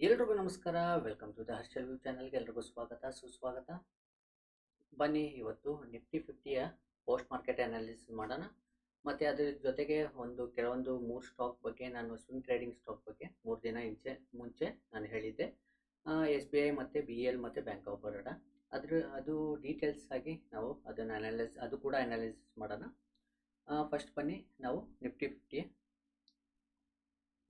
ಎಲ್ರಿಗೂ ನಮಸ್ಕಾರ. Welcome to the Harshal view ಚಾನಲ್ಗೆ ಎಲ್ರಿಗೂ ಸ್ವಾಗತ ಸುಸ್ವಾಗತ. ಬನ್ನಿ ಇವತ್ತು ನಿಫ್ಟಿ 50ಯ ಪೋಸ್ಟ್ ಮಾರ್ಕೆಟ್ ಅನಾಲಿಸಿಸ್ ಮಾಡೋಣ. ಮತ್ತು ಅದ್ರ ಜೊತೆಗೆ ಕೆಲವೊಂದು 3 ಸ್ಟಾಕ್ ಬಗ್ಗೆ, ನಾನು ಸ್ವಿಂಗ್ ಟ್ರೇಡಿಂಗ್ ಸ್ಟಾಕ್ ಬಗ್ಗೆ 3 ದಿನ ಮುಂಚೆ ನಾನು ಹೇಳಿದ್ದೆ. SBI ಮತ್ತು BEL ಮತ್ತು ಬ್ಯಾಂಕ್ ಆಫ್ ಬರೋಡಾ. ಅದು ಡೀಟೇಲ್ಸ್ ಆಗಿ ನಾವು ಅದನ್ನು ಅದು ಕೂಡ ಅನಾಲಿಸಿಸ್ ಮಾಡೋಣ. ಫಸ್ಟ್ ಬನ್ನಿ ನಾವು ನಿಫ್ಟಿ 50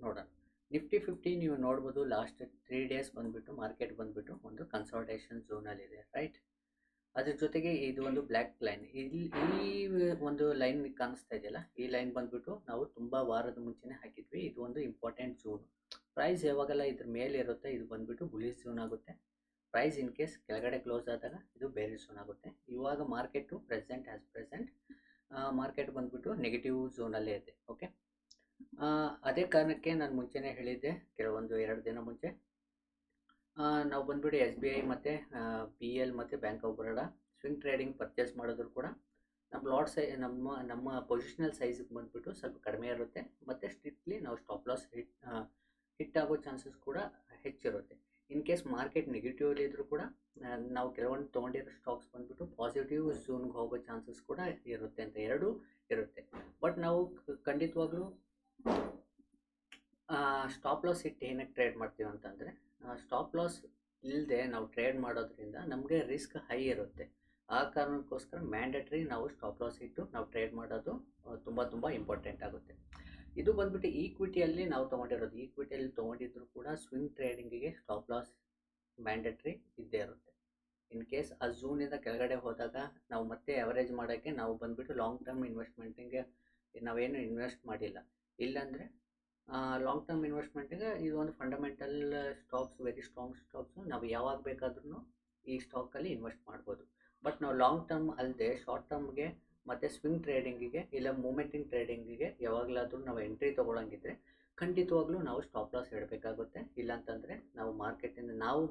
ನೋಡೋಣ. ನಿಫ್ಟಿ 50 ನೀವು ನೋಡ್ಬೋದು, ಲಾಸ್ಟ್ 3 ಡೇಸ್ ಬಂದುಬಿಟ್ಟು ಮಾರ್ಕೆಟ್ ಬಂದುಬಿಟ್ಟು ಒಂದು ಕನ್ಸಾಲ್ಟೇಷನ್ ಝೋನಲ್ಲಿದೆ, ರೈಟ್. ಅದ್ರ ಜೊತೆಗೆ ಇದು ಒಂದು ಬ್ಲ್ಯಾಕ್ ಲೈನ್, ಈ ಒಂದು ಲೈನ್ ಕಾಣಿಸ್ತಾ ಇದೆಯಲ್ಲ, ಈ ಲೈನ್ ಬಂದುಬಿಟ್ಟು ನಾವು ತುಂಬ ವಾರದ ಮುಂಚೆನೇ ಹಾಕಿದ್ವಿ. ಇದು ಒಂದು ಇಂಪಾರ್ಟೆಂಟ್ ಝೋನ್. ಪ್ರೈಸ್ ಯಾವಾಗೆಲ್ಲ ಇದ್ರ ಮೇಲೆ ಇರುತ್ತೆ ಇದು ಬಂದುಬಿಟ್ಟು ಬುಲಿಶ್ ಝೋನ್ ಆಗುತ್ತೆ. ಪ್ರೈಸ್ ಇನ್ ಕೇಸ್ ಕೆಳಗಡೆ ಕ್ಲೋಸ್ ಆದಾಗ ಇದು ಬೇರಿಶ್ ಝೋನ್ ಆಗುತ್ತೆ. ಇವಾಗ ಮಾರ್ಕೆಟು ಪ್ರೆಸೆಂಟ್ ಮಾರ್ಕೆಟ್ ಬಂದುಬಿಟ್ಟು ನೆಗೆಟಿವ್ ಝೋನಲ್ಲೇ ಇದೆ. ಓಕೆ, ಅದೇ ಕಾರಣಕ್ಕೆ ನಾನು ಮುಂಚೆನೇ ಹೇಳಿದ್ದೆ, ಕೆಲವೊಂದು 2 ದಿನ ಮುಂಚೆ ನಾವು ಬಂದುಬಿಟ್ಟು SBI ಮತ್ತು BEL ಮತ್ತು bank of Baroda swing trading purchase ಮಾಡಿದ್ರು ಕೂಡ ನಮ್ಮ ಲಾಟ್ ನಮ್ಮ ಪೊಸಿಷನಲ್ ಸೈಜಿಗೆ ಬಂದುಬಿಟ್ಟು ಸ್ವಲ್ಪ ಕಡಿಮೆ ಇರುತ್ತೆ, ಮತ್ತು ಸ್ಟ್ರಿಕ್ಟ್ಲಿ ನಾವು ಸ್ಟಾಪ್ ಲಾಸ್ ಹಿಟ್ ಆಗೋ ಚಾನ್ಸಸ್ ಕೂಡ ಹೆಚ್ಚಿರುತ್ತೆ. ಇನ್ ಕೇಸ್ ಮಾರ್ಕೆಟ್ ನೆಗೆಟಿವ್ ಇದ್ದರೂ ಕೂಡ ನಾವು ಕೆಲವೊಂದು ತೊಗೊಂಡಿರೋ ಸ್ಟಾಕ್ಸ್ ಬಂದುಬಿಟ್ಟು ಪಾಸಿಟಿವ್ ಝೋನ್ಗೆ ಹೋಗೋ ಚಾನ್ಸಸ್ ಕೂಡ ಇರುತ್ತೆ ಅಂತ, ಎರಡೂ ಇರುತ್ತೆ. ಬಟ್ ನಾವು ಖಂಡಿತವಾಗ್ಲೂ ಸ್ಟಾಪ್ ಲಾಸ್ ಇಟ್ಟು ಏನಕ್ಕೆ ಟ್ರೇಡ್ ಮಾಡ್ತೀವಿ ಅಂತಂದರೆ, ಸ್ಟಾಪ್ ಲಾಸ್ ಇಲ್ಲದೆ ನಾವು ಟ್ರೇಡ್ ಮಾಡೋದ್ರಿಂದ ನಮಗೆ ರಿಸ್ಕ್ ಹೈ ಇರುತ್ತೆ. ಆ ಕಾರಣಕ್ಕೋಸ್ಕರ ಮ್ಯಾಂಡೇಟ್ರಿ ನಾವು ಸ್ಟಾಪ್ ಲಾಸ್ ಇಟ್ಟು ನಾವು ಟ್ರೇಡ್ ಮಾಡೋದು ತುಂಬ ಇಂಪಾರ್ಟೆಂಟ್ ಆಗುತ್ತೆ. ಇದು ಬಂದುಬಿಟ್ಟು ಈಕ್ವಿಟಿಯಲ್ಲಿ ನಾವು ತೊಗೊಂಡಿರೋದು. ಈಕ್ವಿಟಿಯಲ್ಲಿ ತೊಗೊಂಡಿದ್ರು ಕೂಡ ಸ್ವಿಂಗ್ ಟ್ರೇಡಿಂಗಿಗೆ ಸ್ಟಾಪ್ ಲಾಸ್ ಮ್ಯಾಂಡೇಟ್ರಿ ಇದ್ದೇ ಇರುತ್ತೆ. ಇನ್ ಕೇಸ್ ಆ ಝೂನಿಂದ ಕೆಳಗಡೆ ಹೋದಾಗ ನಾವು ಮತ್ತೆ ಅವರೇಜ್ ಮಾಡೋಕ್ಕೆ ನಾವು ಬಂದುಬಿಟ್ಟು ಲಾಂಗ್ ಟರ್ಮ್ ಇನ್ವೆಸ್ಟ್ಮೆಂಟಿಗೆ ನಾವೇನು ಇನ್ವೆಸ್ಟ್ ಮಾಡಿಲ್ಲ. ಇಲ್ಲಾಂದರೆ ಲಾಂಗ್ ಟರ್ಮ್ ಇನ್ವೆಸ್ಟ್ಮೆಂಟಿಗೆ ಇದು ಒಂದು fundamental stocks, very strong stocks, ನಾವು ಯಾವಾಗ ಬೇಕಾದ್ರೂ ಈ ಸ್ಟಾಕಲ್ಲಿ ಇನ್ವೆಸ್ಟ್ ಮಾಡ್ಬೋದು. ಬಟ್ ನಾವು ಲಾಂಗ್ ಟರ್ಮ್ ಅಲ್ಲದೆ ಶಾರ್ಟ್ ಟರ್ಮ್ಗೆ ಮತ್ತು ಸ್ವಿಂಗ್ ಟ್ರೇಡಿಂಗಿಗೆ ಇಲ್ಲ ಮೂಮೆಂಟಿಂಗ್ ಟ್ರೇಡಿಂಗಿಗೆ ಯಾವಾಗಲಾದರೂ ನಾವು ಎಂಟ್ರಿ ತೊಗೊಳಂಗಿದ್ರೆ ಖಂಡಿತವಾಗ್ಲೂ ನಾವು ಸ್ಟಾಪ್ ಲಾಸ್ ಇಡಬೇಕಾಗುತ್ತೆ. ಇಲ್ಲಾಂತಂದರೆ ನಾವು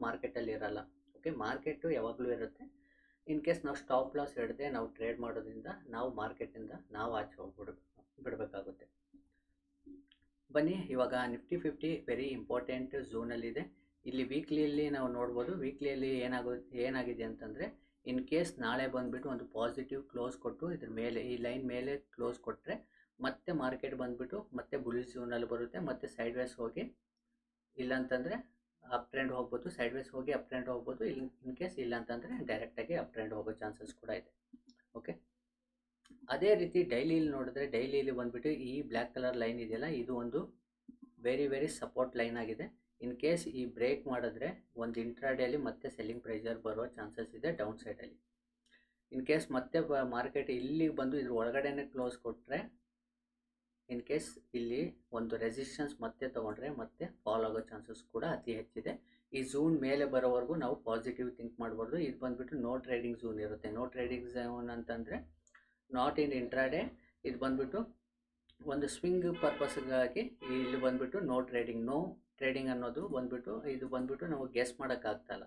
ಮಾರ್ಕೆಟಲ್ಲಿ ಇರಲ್ಲ. ಓಕೆ, ಮಾರ್ಕೆಟು ಯಾವಾಗಲೂ ಇರುತ್ತೆ. ಇನ್ ಕೇಸ್ ನಾವು ಸ್ಟಾಪ್ ಲಾಸ್ ಹಿಡದೆ ನಾವು ಟ್ರೇಡ್ ಮಾಡೋದ್ರಿಂದ ನಾವು ಮಾರ್ಕೆಟಿಂದ ನಾವು ಆಚೆ ಬಿಡಬೇಕಾಗುತ್ತೆ. ಬನ್ನಿ ಇವಾಗ ನಿಫ್ಟಿ 50 ವೆರಿ ಇಂಪಾರ್ಟೆಂಟ್ ಝೋನಲ್ಲಿದೆ. ಇಲ್ಲಿ ವೀಕ್ಲಿಯಲ್ಲಿ ನಾವು ನೋಡ್ಬೋದು. ವೀಕ್ಲಿಯಲ್ಲಿ ಏನಾಗಿದೆ ಅಂತಂದರೆ, ಇನ್ ಕೇಸ್ ನಾಳೆ ಬಂದುಬಿಟ್ಟು ಒಂದು ಪಾಸಿಟಿವ್ ಕ್ಲೋಸ್ ಕೊಟ್ಟು ಇದ್ರ ಮೇಲೆ ಈ ಲೈನ್ ಮೇಲೆ ಕ್ಲೋಸ್ ಕೊಟ್ಟರೆ ಮತ್ತೆ ಮಾರ್ಕೆಟ್ ಬಂದುಬಿಟ್ಟು ಮತ್ತೆ ಬುಲಿಶ್ ಝೋನಲ್ಲಿ ಬರುತ್ತೆ, ಮತ್ತು ಸೈಡ್ ವೇಸ್ ಹೋಗಿ ಇಲ್ಲಾಂತಂದರೆ ಅಪ್ ಟ್ರೆಂಡ್ ಹೋಗ್ಬೋದು, ಸೈಡ್ ವೇಸ್ ಹೋಗಿ ಅಪ್ ಟ್ರೆಂಡ್ ಹೋಗ್ಬೋದು. ಇನ್ ಕೇಸ್ ಇಲ್ಲಾಂತಂದರೆ ಡೈರೆಕ್ಟಾಗಿ ಅಪ್ ಟ್ರೆಂಡ್ ಹೋಗೋ ಚಾನ್ಸಸ್ ಕೂಡ ಇದೆ. ಓಕೆ, ಅದೇ ರೀತಿ ಡೈಲಿಯಲ್ಲಿ ನೋಡಿದ್ರೆ, ಡೈಲಿಯಲ್ಲಿ ಬಂದುಬಿಟ್ಟು ಈ ಬ್ಲ್ಯಾಕ್ ಕಲರ್ ಲೈನ್ ಇದೆಯಲ್ಲ, ಇದು ಒಂದು ವೆರಿ ಸಪೋರ್ಟ್ ಲೈನ್ ಆಗಿದೆ. ಇನ್ ಕೇಸ್ ಈ ಬ್ರೇಕ್ ಮಾಡಿದ್ರೆ ಒಂದು ಇಂಟ್ರಾಡೇಲಿ ಮತ್ತೆ ಸೆಲ್ಲಿಂಗ್ ಪ್ರೆಷರ್ ಬರೋ ಚಾನ್ಸಸ್ ಇದೆ ಡೌನ್ ಸೈಡಲ್ಲಿ. ಇನ್ ಕೇಸ್ ಮತ್ತೆ ಮಾರ್ಕೆಟ್ ಇಲ್ಲಿಗೆ ಬಂದು ಇದ್ರ ಒಳಗಡೆನೆ ಕ್ಲೋಸ್ ಕೊಟ್ಟರೆ, ಇನ್ ಕೇಸ್ ಇಲ್ಲಿ ಒಂದು ರೆಸಿಸ್ಟೆನ್ಸ್ ಮತ್ತೆ ತೊಗೊಂಡ್ರೆ ಮತ್ತೆ ಫಾಲ್ ಆಗೋ ಚಾನ್ಸಸ್ ಕೂಡ ಅತಿ ಹೆಚ್ಚಿದೆ. ಈ ಝೂನ್ ಮೇಲೆ ಬರೋವರೆಗೂ ನಾವು ಪಾಸಿಟಿವ್ ಥಿಂಕ್ ಮಾಡ್ಬಾರ್ದು. ಇದು ಬಂದುಬಿಟ್ಟು ನೋ ಟ್ರೇಡಿಂಗ್ ಝೂನ್ ಇರುತ್ತೆ. ನೋ ಟ್ರೇಡಿಂಗ್ ಝೋನ್ ಅಂತಂದರೆ ನಾಟ್ ಇನ್ ಇಂಟ್ರಾಡೇ, ಇದು ಬಂದುಬಿಟ್ಟು ಒಂದು ಸ್ವಿಂಗ್ ಪರ್ಪಸ್ಗಾಗಿ ಇಲ್ಲಿ ಬಂದುಬಿಟ್ಟು ನೋ ಟ್ರೇಡಿಂಗ್ ಅನ್ನೋದು ಇದು ಬಂದುಬಿಟ್ಟು ನಾವು ಗೆಸ್ ಮಾಡೋಕ್ಕಾಗ್ತಾಯಿಲ್ಲ.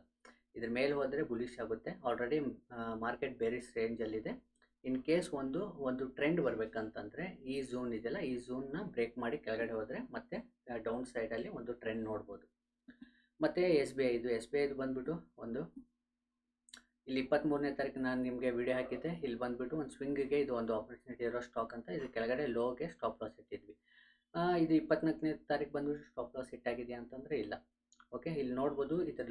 ಇದ್ರ ಮೇಲೆ ಹೋದರೆ ಬುಲಿಶ್ ಆಗುತ್ತೆ. ಆಲ್ರೆಡಿ ಮಾರ್ಕೆಟ್ ಬೇರಿಶ್ ರೇಂಜಲ್ಲಿದೆ. ಇನ್ ಕೇಸ್ ಒಂದು ಟ್ರೆಂಡ್ ಬರಬೇಕಂತಂದರೆ ಈ ಝೋನ್ ಇದೆಯಲ್ಲ, ಈ ಝೋನ್ನ ಬ್ರೇಕ್ ಮಾಡಿ ಕೆಳಗಡೆ ಹೋದರೆ ಮತ್ತೆ ಡೌನ್ ಸೈಡಲ್ಲಿ ಒಂದು ಟ್ರೆಂಡ್ ನೋಡ್ಬೋದು. ಮತ್ತು SBI ಬಂದುಬಿಟ್ಟು ಇಲ್ಲಿ 23ನೇ ತಾರೀಕು ನಾನು ನಿಮಗೆ ವಿಡಿಯೋ ಹಾಕಿದ್ದೆ. ಇಲ್ಲಿ ಬಂದುಬಿಟ್ಟು ಒಂದು ಸ್ವಿಂಗಿಗೆ ಇದು ಒಂದು ಆಪರ್ಚುನಿಟಿ ಇರೋ ಸ್ಟಾಕ್ ಅಂತ, ಇದು ಕೆಳಗಡೆ ಲೋಗೆ ಸ್ಟಾಪ್ ಲಾಸ್ ಇಟ್ಟಿದ್ವಿ. ಇದು 24ನೇ ತಾರೀಕು ಬಂದುಬಿಟ್ಟು ಸ್ಟಾಪ್ ಲಾಸ್ ಇಟ್ಟಾಗಿದೆಯಾ ಅಂತಂದರೆ ಇಲ್ಲ. ಓಕೆ, ಇಲ್ಲಿ ನೋಡ್ಬೋದು ಇದ್ರ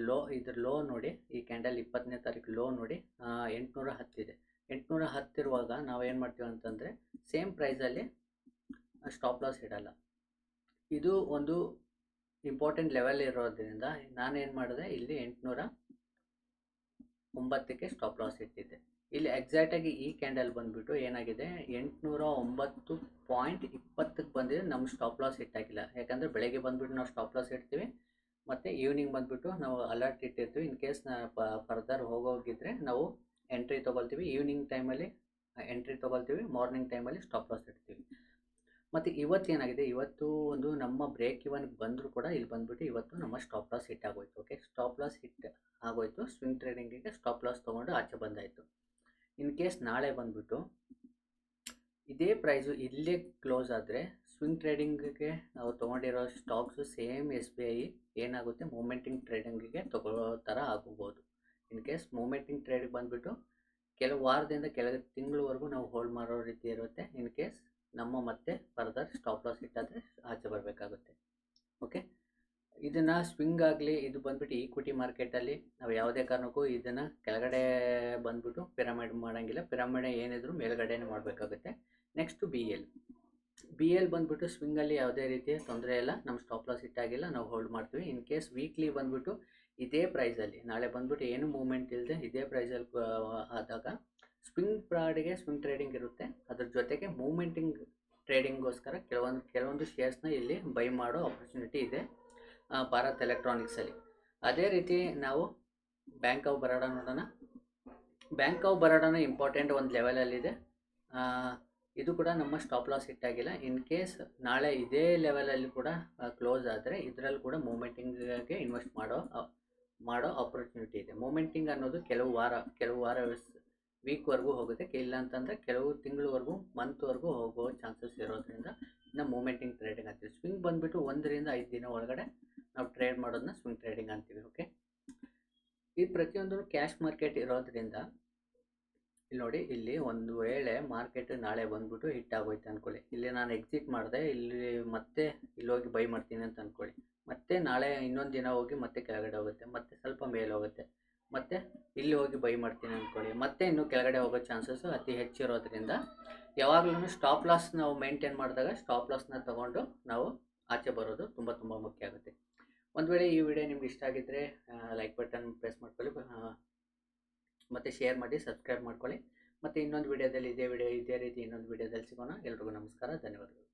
ಲೋ ನೋಡಿ, ಈ ಕ್ಯಾಂಡಲ್ 20ನೇ ತಾರೀಕು ಲೋ ನೋಡಿ 810 ಇದೆ. 810 ಇರುವಾಗ ನಾವು ಏನು ಮಾಡ್ತೀವಿ ಅಂತಂದರೆ ಸೇಮ್ ಪ್ರೈಸಲ್ಲಿ ಸ್ಟಾಪ್ ಲಾಸ್ ಇಡಲ್ಲ. ಇದು ಒಂದು ಇಂಪಾರ್ಟೆಂಟ್ ಲೆವೆಲ್ ಇರೋದ್ರಿಂದ ನಾನೇನು ಮಾಡಿದೆ, ಇಲ್ಲಿ 809ಕ್ಕೆ ಸ್ಟಾಪ್ ಲಾಸ್ ಇಟ್ಟಿದ್ದೆ. ಇಲ್ಲಿ ಎಕ್ಸಾಕ್ಟಾಗಿ ಈ ಕ್ಯಾಂಡಲ್ ಬಂದುಬಿಟ್ಟು ಏನಾಗಿದೆ, 809.20ಕ್ಕೆ ಬಂದಿದೆ. ನಮ್ಮ ಸ್ಟಾಪ್ ಲಾಸ್ ಇಟ್ಟಾಗಿಲ್ಲ. ಯಾಕಂದರೆ ಬೆಳಗ್ಗೆ ಬಂದುಬಿಟ್ಟು ನಾವು ಸ್ಟಾಪ್ ಲಾಸ್ ಇಡ್ತೀವಿ, ಮತ್ತು ಈವ್ನಿಂಗ್ ಬಂದುಬಿಟ್ಟು ನಾವು ಅಲರ್ಟ್ ಇಟ್ಟಿರ್ತೀವಿ. ಇನ್ ಕೇಸ್ ಫರ್ದರ್ ಹೋಗೋಗಿದ್ರೆ ನಾವು ಎಂಟ್ರಿ ತೊಗೊಳ್ತೀವಿ. ಈವ್ನಿಂಗ್ ಟೈಮಲ್ಲಿ ಎಂಟ್ರಿ ತೊಗೊಳ್ತೀವಿ, ಮಾರ್ನಿಂಗ್ ಟೈಮಲ್ಲಿ ಸ್ಟಾಪ್ ಲಾಸ್ ಇಡ್ತೀವಿ. ಮತ್ತು ಇವತ್ತೇನಾಗಿದೆ, ಇವತ್ತು ಒಂದು ನಮ್ಮ ಬ್ರೇಕ್ ಇವನ್ಗೆ ಬಂದರೂ ಕೂಡ ಇಲ್ಲಿ ಬಂದುಬಿಟ್ಟು ಇವತ್ತು ನಮ್ಮ ಸ್ಟಾಪ್ ಲಾಸ್ ಹಿಟ್ ಆಗೋಯ್ತು. ಓಕೆ, ಸ್ಟಾಪ್ ಲಾಸ್ ಹಿಟ್ ಆಗೋಯ್ತು. ಸ್ವಿಂಗ್ ಟ್ರೇಡಿಂಗಿಗೆ ಸ್ಟಾಪ್ ಲಾಸ್ ತೊಗೊಂಡು ಆಚೆ ಬಂದಾಯಿತು. ಇನ್ ಕೇಸ್ ನಾಳೆ ಬಂದುಬಿಟ್ಟು ಇದೇ ಪ್ರೈಸು ಇಲ್ಲೇ ಕ್ಲೋಸ್ ಆದರೆ ಸ್ವಿಂಗ್ ಟ್ರೇಡಿಂಗಿಗೆ ನಾವು ತೊಗೊಂಡಿರೋ stocks same S B I ಏನಾಗುತ್ತೆ ಮೂಮೆಂಟಿಂಗ್ ಟ್ರೇಡಿಂಗಿಗೆ ತಗೊಳ್ಳೋ ಥರ ಆಗ್ಬೋದು. ಇನ್ ಕೇಸ್ ಮೂಮೆಂಟಿಂಗ್ ಟ್ರೇಡಿಗೆ ಬಂದುಬಿಟ್ಟು ಕೆಲವು ವಾರದಿಂದ ಕೆಲವು ತಿಂಗಳವರೆಗೂ ನಾವು ಹೋಲ್ಡ್ ಮಾಡೋ ರೀತಿ ಇರುತ್ತೆ. ಇನ್ ಕೇಸ್ ನಮ್ಮ ಮತ್ತೆ ಫರ್ದರ್ ಸ್ಟಾಪ್ ಲಾಸ್ ಇಟ್ಟಾದರೆ ಆಚೆ ಬರಬೇಕಾಗುತ್ತೆ. ಓಕೆ, ಇದನ್ನು ಸ್ವಿಂಗ್ ಆಗಲಿ ಇದು ಬಂದುಬಿಟ್ಟು ಈಕ್ವಿಟಿ ಮಾರ್ಕೆಟಲ್ಲಿ ನಾವು ಯಾವುದೇ ಕಾರಣಕ್ಕೂ ಇದನ್ನು ಕೆಳಗಡೆ ಬಂದುಬಿಟ್ಟು ಪಿರಮಿಡ್ ಮಾಡೋಂಗಿಲ್ಲ. ಪಿರಮಿಡ್ ಏನಿದ್ರು ಮೇಲ್ಗಡೆನೇ ಮಾಡಬೇಕಾಗುತ್ತೆ. ನೆಕ್ಸ್ಟು ಬಿ ಎಲ್ ಬಂದುಬಿಟ್ಟು ಸ್ವಿಂಗಲ್ಲಿ ಯಾವುದೇ ರೀತಿಯ ತೊಂದರೆ ಇಲ್ಲ, ನಮ್ಮ ಸ್ಟಾಪ್ ಲಾಸ್ ಇಟ್ಟಾಗಿಲ್ಲ, ನಾವು ಹೋಲ್ಡ್ ಮಾಡ್ತೀವಿ. ಇನ್ ಕೇಸ್ ವೀಕ್ಲಿ ಬಂದುಬಿಟ್ಟು ಇದೇ ಪ್ರೈಸಲ್ಲಿ ನಾಳೆ ಬಂದುಬಿಟ್ಟು ಏನು ಮೂವ್ಮೆಂಟ್ ಇಲ್ಲದೆ ಇದೇ ಪ್ರೈಸಲ್ಲಿ ಆದಾಗ ಸ್ವಿಂಗ್ ಟ್ರೇಡಿಂಗ್ ಇರುತ್ತೆ. ಅದ್ರ ಜೊತೆಗೆ ಮೂವ್ಮೆಂಟಿಂಗ್ ಟ್ರೇಡಿಂಗ್ಗೋಸ್ಕರ ಕೆಲವೊಂದು ಶೇರ್ಸ್ನ ಇಲ್ಲಿ ಬೈ ಮಾಡೋ ಆಪರ್ಚುನಿಟಿ ಇದೆ ಭಾರತ್ ಎಲೆಕ್ಟ್ರಾನಿಕ್ಸಲ್ಲಿ. ಅದೇ ರೀತಿ ನಾವು ಬ್ಯಾಂಕ್ ಆಫ್ ಬರೋಡ ನೋಡೋಣ. ಬ್ಯಾಂಕ್ ಆಫ್ ಬರೋಡನ ಇಂಪಾರ್ಟೆಂಟ್ ಒಂದು ಲೆವೆಲಲ್ಲಿದೆ. ಇದು ಕೂಡ ನಮ್ಮ ಸ್ಟಾಪ್ ಲಾಸ್ ಇಟ್ಟಾಗಿಲ್ಲ. ಇನ್ ಕೇಸ್ ನಾಳೆ ಇದೇ ಲೆವೆಲಲ್ಲಿ ಕೂಡ ಕ್ಲೋಸ್ ಆದರೆ ಇದರಲ್ಲಿ ಕೂಡ ಮೂಮೆಂಟಿಂಗ್ಗೆ ಇನ್ವೆಸ್ಟ್ ಮಾಡೋ ಆಪರ್ಚುನಿಟಿ ಇದೆ. ಮೂಮೆಂಟಿಂಗ್ ಅನ್ನೋದು ಕೆಲವು ವಾರ ವೀಕ್ವರೆಗೂ ಹೋಗುತ್ತೆ, ಇಲ್ಲ ಅಂತಂದರೆ ಕೆಲವು ತಿಂಗಳವರೆಗೂ ಮಂತ್ವರೆಗೂ ಹೋಗೋ ಚಾನ್ಸಸ್ ಇರೋದ್ರಿಂದ ನಾವು ಮೂಮೆಂಟಿಂಗ್ ಟ್ರೇಡಿಂಗ್ ಅಂತೀವಿ. ಸ್ವಿಂಗ್ ಬಂದುಬಿಟ್ಟು 1 ರಿಂದ 5 ದಿನ ಒಳಗಡೆ ನಾವು ಟ್ರೇಡ್ ಮಾಡೋದನ್ನ ಸ್ವಿಂಗ್ ಟ್ರೇಡಿಂಗ್ ಅಂತೀವಿ. ಓಕೆ, ಈ ಪ್ರತಿಯೊಂದು ಕ್ಯಾಶ್ ಮಾರ್ಕೆಟ್ ಇರೋದ್ರಿಂದ ಇಲ್ಲಿ ನೋಡಿ, ಇಲ್ಲಿ ಒಂದು ವೇಳೆ ಮಾರ್ಕೆಟ್ ನಾಳೆ ಬಂದ್ಬಿಟ್ಟು ಹಿಟ್ ಆಗೋಯ್ತು ಅಂದ್ಕೊಳ್ಳಿ, ಇಲ್ಲಿ ನಾನು ಎಕ್ಸಿಟ್ ಮಾಡಿದೆ, ಇಲ್ಲಿ ಹೋಗಿ ಬೈ ಮಾಡ್ತೀನಿ ಅಂತ ಅಂದ್ಕೊಳ್ಳಿ, ಮತ್ತೆ ನಾಳೆ ಇನ್ನೊಂದು ದಿನ ಹೋಗಿ ಮತ್ತೆ ಕೆಳಗಡೆ ಹೋಗುತ್ತೆ, ಮತ್ತೆ ಸ್ವಲ್ಪ ಮೇಲೆ ಹೋಗುತ್ತೆ, ಮತ್ತೆ ಇಲ್ಲಿ ಹೋಗಿ ಬೈ ಮಾಡ್ತೀನಿ ಅಂದ್ಕೊಳ್ಳಿ, ಮತ್ತೆ ಇನ್ನೂ ಕೆಳಗಡೆ ಹೋಗೋ ಚಾನ್ಸಸ್ಸು ಅತಿ ಹೆಚ್ಚಿರೋದ್ರಿಂದ ಯಾವಾಗಲೂ ಸ್ಟಾಪ್ ಲಾಸ್ ನಾವು ಮೇಂಟೈನ್ ಮಾಡಿದಾಗ ಸ್ಟಾಪ್ ಲಾಸ್ನ ತೊಗೊಂಡು ನಾವು ಆಚೆ ಬರೋದು ತುಂಬ ಮುಖ್ಯ ಆಗುತ್ತೆ. ಒಂದು ವೇಳೆ ಈ ವಿಡಿಯೋ ನಿಮ್ಗೆ ಇಷ್ಟ ಆಗಿದ್ದರೆ ಲೈಕ್ ಬಟನ್ ಪ್ರೆಸ್ ಮಾಡ್ಕೊಳ್ಳಿ, ಮತ್ತು ಶೇರ್ ಮಾಡಿ, ಸಬ್ಸ್ಕ್ರೈಬ್ ಮಾಡ್ಕೊಳ್ಳಿ. ಮತ್ತು ಇನ್ನೊಂದು ವಿಡಿಯೋದಲ್ಲಿ ಇದೇ ರೀತಿ ಇನ್ನೊಂದು ವಿಡಿಯೋದಲ್ಲಿ ಸಿಗೋಣ. ಎಲ್ರಿಗೂ ನಮಸ್ಕಾರ, ಧನ್ಯವಾದಗಳು.